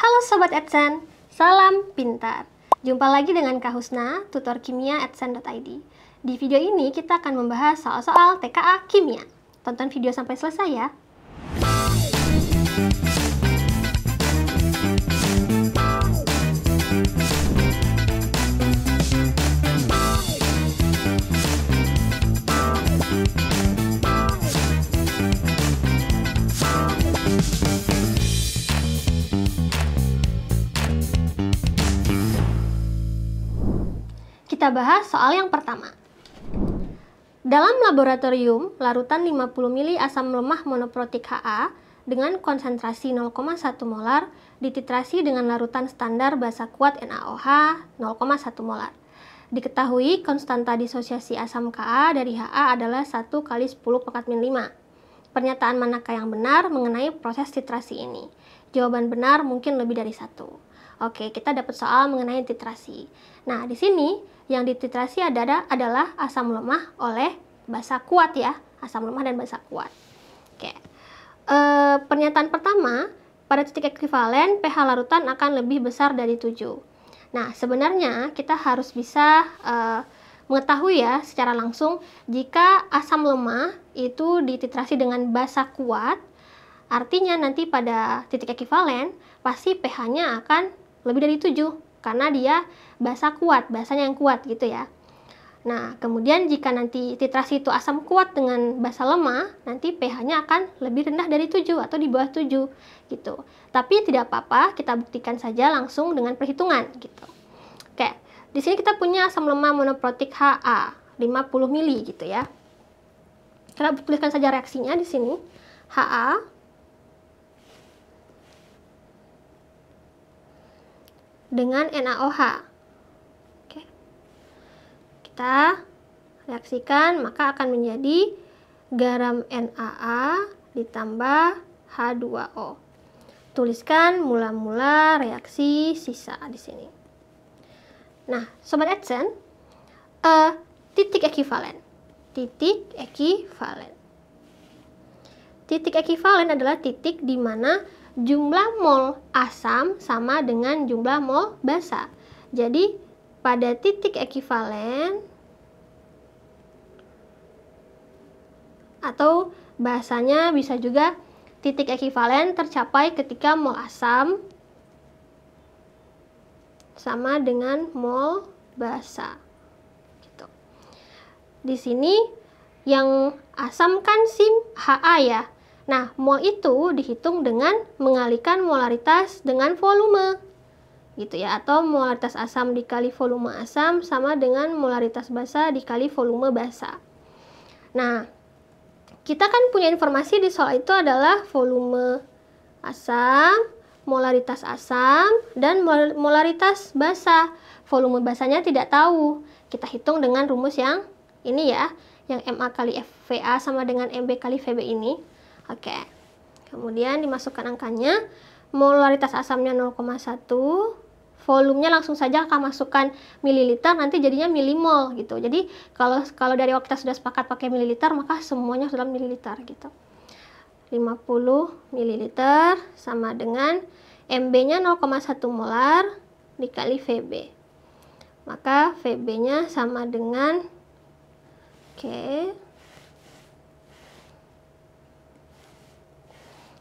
Halo Sobat Edsen, salam pintar. Jumpa lagi dengan Kak Husna, tutor kimia edsen.id. Di video ini kita akan membahas soal-soal TKA Kimia. Tonton video sampai selesai ya. Kita bahas soal yang pertama. Dalam laboratorium, larutan 50 ml asam lemah monoprotik Ha dengan konsentrasi 0,1 molar dititrasi dengan larutan standar basa kuat NaOH 0,1 molar. Diketahui konstanta disosiasi asam Ka dari Ha adalah 1 kali 10⁻⁵. Pernyataan manakah yang benar mengenai proses titrasi ini? Jawaban benar mungkin lebih dari 1. Oke, kita dapat soal mengenai titrasi. Nah, di sini yang dititrasi adalah asam lemah oleh basa kuat ya, asam lemah dan basa kuat. Oke, pernyataan pertama, pada titik ekivalen pH larutan akan lebih besar dari 7. Nah, sebenarnya kita harus bisa mengetahui ya secara langsung jika asam lemah itu dititrasi dengan basa kuat, artinya nanti pada titik ekivalen pasti pH-nya akan lebih dari 7 karena dia basa kuat, basanya yang kuat gitu ya. Nah, kemudian jika nanti titrasi itu asam kuat dengan basa lemah, nanti pH-nya akan lebih rendah dari 7 atau di bawah 7 gitu. Tapi tidak apa-apa, kita buktikan saja langsung dengan perhitungan gitu. Oke, di sini kita punya asam lemah monoprotik Ha 50 ml gitu ya. Kita tuliskan saja reaksinya di sini. Ha dengan NaOH. Oke. Kita reaksikan, maka akan menjadi garam Na ditambah H2O. Tuliskan mula-mula reaksi sisa di sini. Nah, Sobat Edsen, titik ekivalen. Titik ekivalen. Titik ekivalen adalah titik di mana jumlah mol asam sama dengan jumlah mol basa. Jadi pada titik ekivalen atau bahasanya bisa juga titik ekivalen tercapai ketika mol asam sama dengan mol basa. Gitu. Di sini yang asam kan sim Ha ya. Nah, mol itu dihitung dengan mengalihkan molaritas dengan volume, gitu ya, atau molaritas asam dikali volume asam sama dengan molaritas basa dikali volume basa. Nah, kita kan punya informasi di soal itu adalah volume asam, molaritas asam, dan molaritas basa. Volume basanya tidak tahu. Kita hitung dengan rumus yang ini ya, yang Ma kali VA sama dengan MB kali VB ini. Oke, kemudian dimasukkan angkanya, molaritas asamnya 0,1, volumenya langsung saja akan masukkan mililiter, nanti jadinya milimol gitu. Jadi kalau dari waktu kita sudah sepakat pakai mililiter, maka semuanya dalam mililiter gitu. 50 mililiter sama dengan MB-nya 0,1 molar dikali VB. Maka VB-nya sama dengan,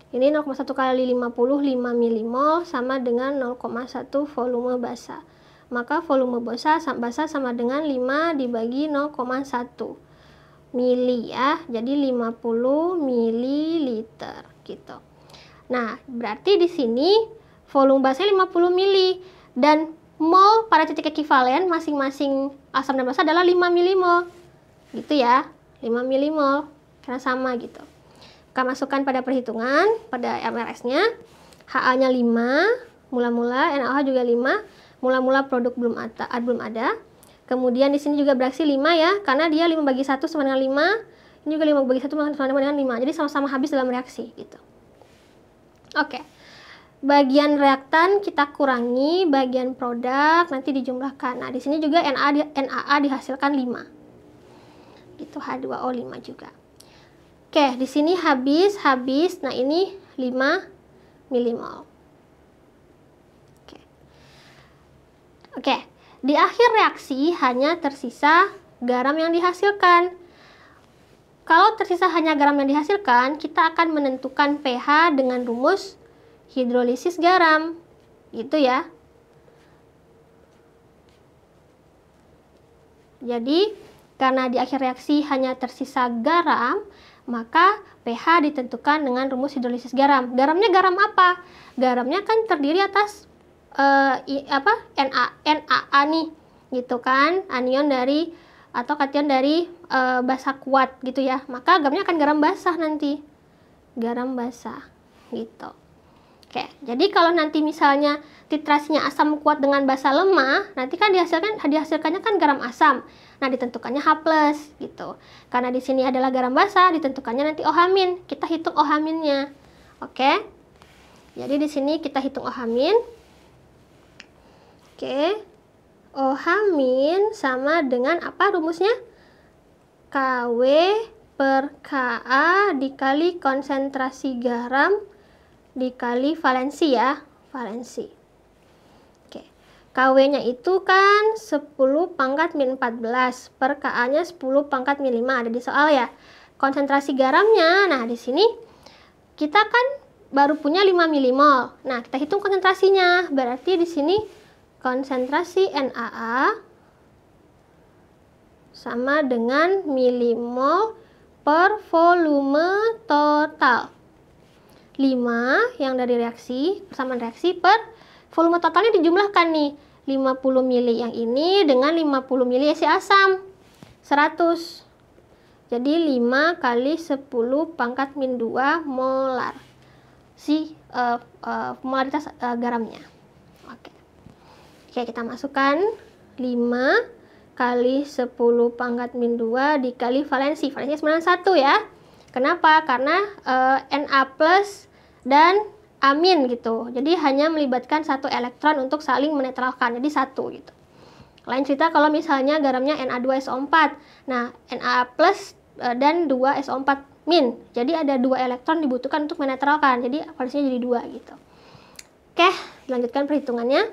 ini 0,1 kali 50, 5 milimol sama dengan 0,1 volume basa. Maka volume basa sama dengan 5 dibagi 0,1 mili ya. Jadi 50 mililiter gitu. Nah, berarti di sini volume basanya 50 mili dan mol pada titik ekivalen masing-masing asam dan basa adalah 5 milimol. Gitu ya. 5 milimol karena sama gitu. Kita masukkan pada perhitungan, pada MRS-nya, Ha-nya 5, mula-mula, NaOH juga 5, mula-mula produk belum ada. Kemudian di sini juga bereaksi 5 ya, karena dia 5 bagi 1 sama dengan 5, ini juga 5 bagi 1 sama dengan 5, jadi sama-sama habis dalam reaksi gitu. Oke, bagian reaktan kita kurangi, bagian produk nanti dijumlahkan. Nah, di sini juga NaA dihasilkan 5, gitu, H2O 5 juga. Oke, di sini habis. Nah, ini 5 milimol. Oke, di akhir reaksi hanya tersisa garam yang dihasilkan. Kalau tersisa hanya garam yang dihasilkan, kita akan menentukan pH dengan rumus hidrolisis garam. Gitu ya. Jadi, karena di akhir reaksi hanya tersisa garam, maka pH ditentukan dengan rumus hidrolisis garam. Garamnya garam apa? Garamnya kan terdiri atas NaA nih, gitu kan? Anion dari atau kation dari basa kuat gitu ya. Maka garamnya akan garam basah nanti. Garam basah gitu. Oke, jadi kalau nanti misalnya titrasinya asam kuat dengan basa lemah, nanti kan dihasilkannya kan garam asam. Nah, ditentukannya H+ gitu. Karena di sini adalah garam basah, ditentukannya nanti OH-. Kita hitung OH-nya. Oke. Jadi di sini kita hitung OH-. Oke. OH- sama dengan apa rumusnya? KW per Ka dikali konsentrasi garam dikali valensi ya. Valensi. KW-nya itu kan 10 pangkat min 14 per Ka-nya 10 pangkat min 5, ada di soal ya. Konsentrasi garamnya, nah di sini kita kan baru punya 5 milimol. Nah, kita hitung konsentrasinya. Berarti di sini konsentrasi NaA sama dengan milimol per volume total. 5 yang dari reaksi, persamaan reaksi per volume totalnya dijumlahkan nih. 50 mili yang ini dengan 50 mili isi asam 100. Jadi 5 kali 10 pangkat min 2 molar molaritas garamnya. Oke. Oke, kita masukkan 5 kali 10 pangkat min 2 dikali valensi. Valensinya 91 ya. Kenapa? Karena Na+ dan amin gitu. Jadi hanya melibatkan satu elektron untuk saling menetralkan. Jadi satu gitu. Lain cerita kalau misalnya garamnya Na2SO4. Nah, Na+ dan 2SO4-. Jadi ada 2 elektron dibutuhkan untuk menetralkan. Jadi valensinya jadi 2 gitu. Oke, lanjutkan perhitungannya.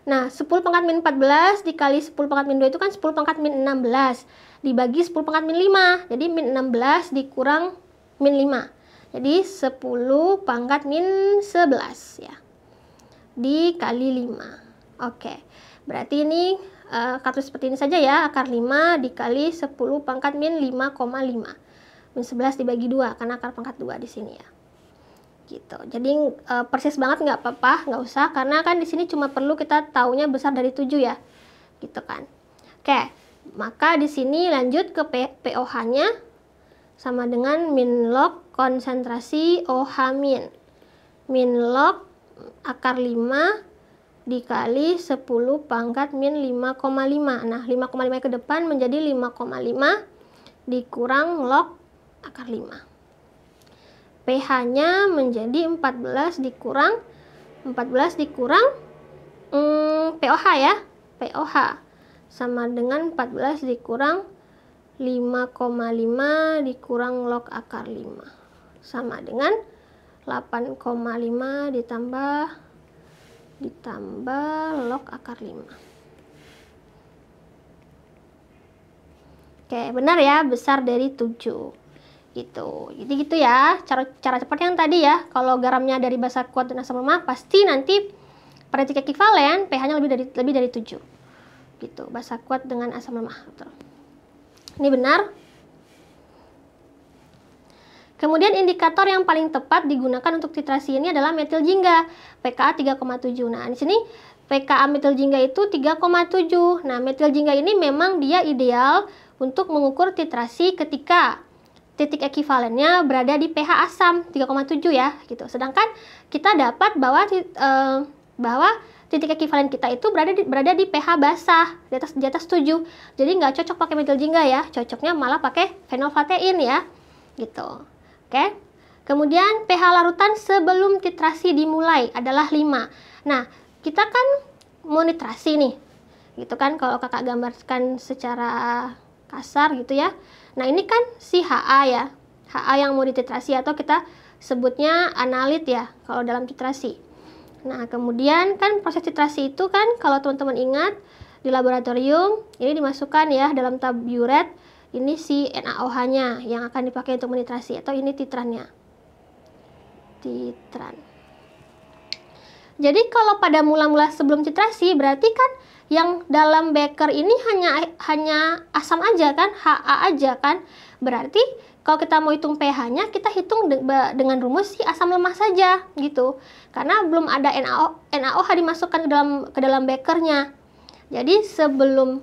Nah, 10 pangkat min 14 dikali 10 pangkat min 2 itu kan 10 pangkat min 16. Dibagi 10 pangkat min 5. Jadi min 16 dikurang min 5. Jadi 10 pangkat min 11 ya. Dikali 5. Oke. Berarti ini kartus seperti ini saja ya. Akar 5 dikali 10 pangkat min 5,5. Min 11 dibagi 2 karena akar pangkat 2 di sini ya. Gitu. Jadi persis banget nggak apa-apa, nggak usah. Karena kan di sini cuma perlu kita taunya besar dari 7 ya. Gitu kan. Oke. Maka di sini lanjut ke pOH-nya. Sama dengan min log konsentrasi OH-. Min log akar 5 dikali 10 pangkat min 5,5. Nah, 5,5 ke depan menjadi 5,5 dikurang log akar 5. pH-nya menjadi 14 dikurang pOH ya. pOH sama dengan 14 dikurang 5,5 dikurang log akar 5 sama dengan 8,5 ditambah log akar 5. Oke, benar ya, besar dari 7 gitu. Jadi gitu ya, cara cepat yang tadi ya. Kalau garamnya dari basa kuat dan asam lemah, pasti nanti pada titik ekivalen pH-nya lebih dari 7 gitu. Basa kuat dengan asam lemah, betul. Ini benar. Kemudian indikator yang paling tepat digunakan untuk titrasi ini adalah metil jingga, pKa 3,7. Nah, di sini pKa metil jingga itu 3,7. Nah, metil jingga ini memang dia ideal untuk mengukur titrasi ketika titik ekivalennya berada di pH asam 3,7 ya, gitu. Sedangkan kita dapat bahwa titik ekivalen kita itu berada di pH basah di atas 7. Jadi nggak cocok pakai metil jingga ya, cocoknya malah pakai fenolfatein ya, gitu. Oke. Kemudian pH larutan sebelum titrasi dimulai adalah 5. Nah, kita kan mau nitrasi nih, gitu kan, kalau kakak gambarkan secara kasar gitu ya. Nah, ini kan si HA ya, HA yang mau dititrasi atau kita sebutnya analit ya kalau dalam titrasi. Nah, kemudian kan proses titrasi itu kan kalau teman-teman ingat di laboratorium ini dimasukkan ya dalam tab buret, ini si NaOH-nya yang akan dipakai untuk menitrasi, atau ini titrannya. Titran. Jadi kalau pada mula-mula sebelum titrasi berarti kan yang dalam beker ini hanya asam aja kan, Ha aja kan. Berarti kalau kita mau hitung pH-nya, kita hitung dengan rumus si asam lemah saja gitu. Karena belum ada NaOH dimasukkan ke dalam bekernya. Jadi sebelum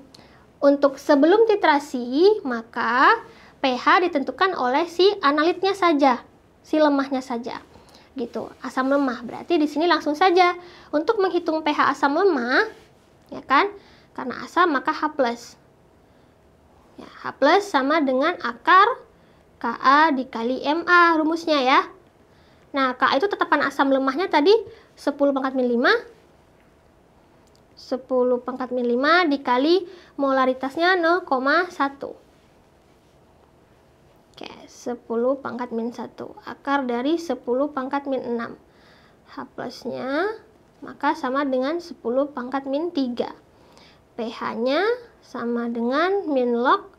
titrasi, maka pH ditentukan oleh si analitnya saja, si lemahnya saja. Gitu, asam lemah. Berarti di sini langsung saja untuk menghitung pH asam lemah, ya kan? Karena asam maka H+. Ya, H+ sama dengan akar Ka dikali Ma rumusnya ya. Nah, Ka itu tetapan asam lemahnya tadi 10⁻⁵. 10⁻⁵ dikali molaritasnya 0,1. Oke, 10⁻⁻1 akar dari 10⁻⁻6. H+-nya maka sama dengan 10⁻⁻3. pH-nya sama dengan min log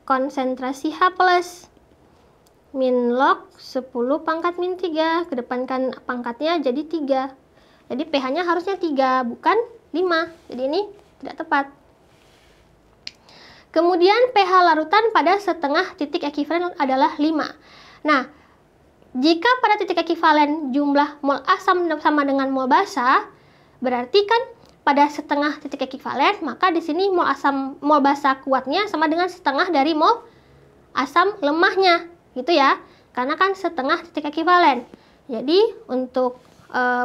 konsentrasi H+. Min log 10⁻⁻3, kedepankan pangkatnya jadi 3. Jadi pH-nya harusnya 3, bukan 5. Jadi ini tidak tepat. Kemudian pH larutan pada setengah titik ekivalen adalah 5. Nah, jika pada titik ekivalen jumlah mol asam sama dengan mol basa, berarti kan pada setengah titik ekivalen, maka di sini mol basa kuatnya sama dengan setengah dari mol asam lemahnya. Gitu ya, karena kan setengah titik ekivalen. Jadi untuk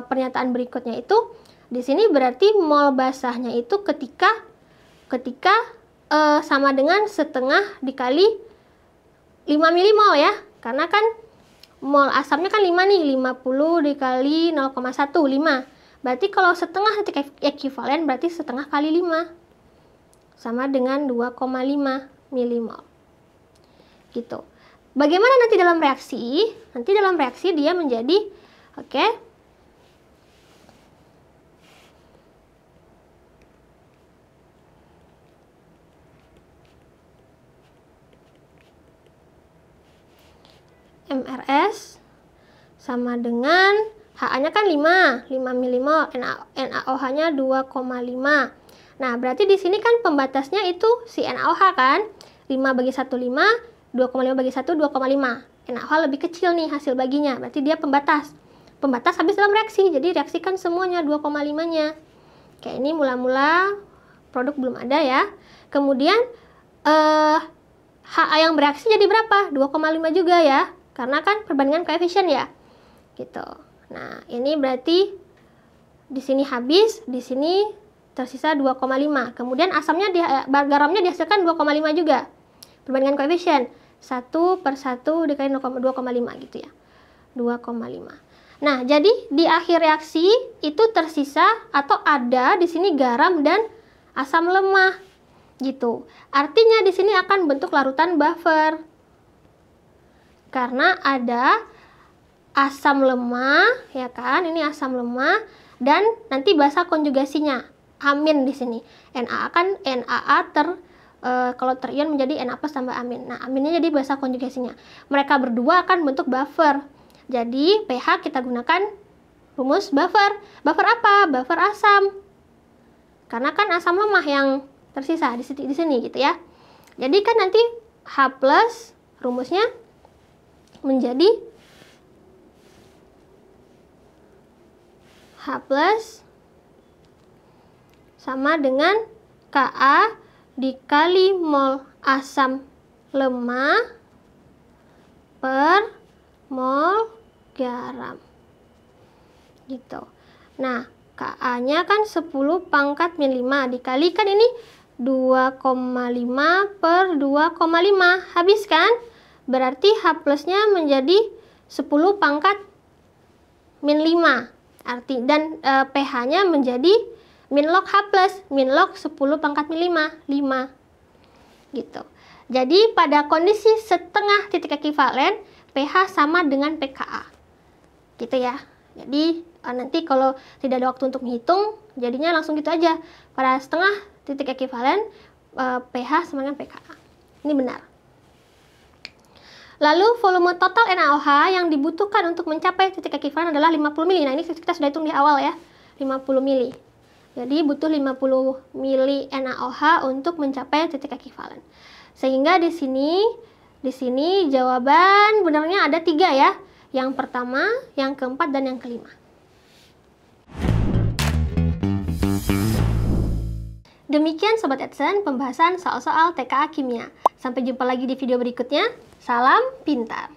pernyataan berikutnya itu di sini berarti mol basahnya itu ketika sama dengan setengah dikali 5 milimol ya, karena kan mol asamnya kan 5 nih, 50 dikali 0,1, 5. Berarti kalau setengah titik ekivalen berarti setengah kali 5 sama dengan 2,5 milimol. Gitu. Bagaimana nanti dalam reaksi? Nanti dalam reaksi dia menjadi, oke, MRS sama dengan Ha-nya kan 5 milimol, NaOH-nya 2,5. Nah, berarti di sini kan pembatasnya itu si NaOH kan, 5/1 5, 2,5 bagi 1, 2,5. NaOH lebih kecil nih hasil baginya, berarti dia pembatas. Pembatas habis dalam reaksi, jadi reaksikan semuanya 2,5-nya. Kayak ini mula-mula produk belum ada ya. Kemudian Ha yang bereaksi jadi berapa? 2,5 juga ya, karena kan perbandingan koefisien ya. Gitu. Nah, ini berarti di sini habis, di sini tersisa 2,5. Kemudian garamnya dihasilkan 2,5 juga. Perbandingan koefisien 1/1 dikali 2,5 gitu ya. 2,5. Nah, jadi di akhir reaksi itu tersisa atau ada di sini garam dan asam lemah. Gitu. Artinya di sini akan bentuk larutan buffer. Karena ada asam lemah, ya kan? Ini asam lemah dan nanti basa konjugasinya amin di sini. Na kan NaA kalau terion menjadi Na+ tambah amin. Nah, aminnya jadi basa konjugasinya. Mereka berdua akan bentuk buffer. Jadi pH kita gunakan rumus buffer. Buffer apa? Buffer asam. Karena kan asam lemah yang tersisa di sini gitu ya. Jadi kan nanti H+ rumusnya menjadi H+ sama dengan Ka dikali mol asam lemah per mol garam. Gitu. Nah, Ka-nya kan 10⁻⁵ dikalikan ini 2,5 per 2,5. Habis kan? Berarti H+-nya menjadi 10⁻⁵. Dan pH-nya menjadi min log H+, min log 10⁻⁵, 5. Gitu. Jadi pada kondisi setengah titik ekivalen, pH sama dengan pKa. Gitu ya. Jadi Nanti kalau tidak ada waktu untuk menghitung, jadinya langsung gitu aja. Pada setengah titik ekivalen, pH sama dengan pKa. Ini benar. Lalu volume total NaOH yang dibutuhkan untuk mencapai titik ekivalen adalah 50 mili. Nah, ini kita sudah hitung di awal ya, 50 mili. Jadi butuh 50 mili NaOH untuk mencapai titik ekivalen. Sehingga di sini jawaban benarnya ada 3 ya. Yang pertama, yang keempat, dan yang kelima. Demikian Sobat Edson pembahasan soal-soal TKA Kimia. Sampai jumpa lagi di video berikutnya. Salam pintar!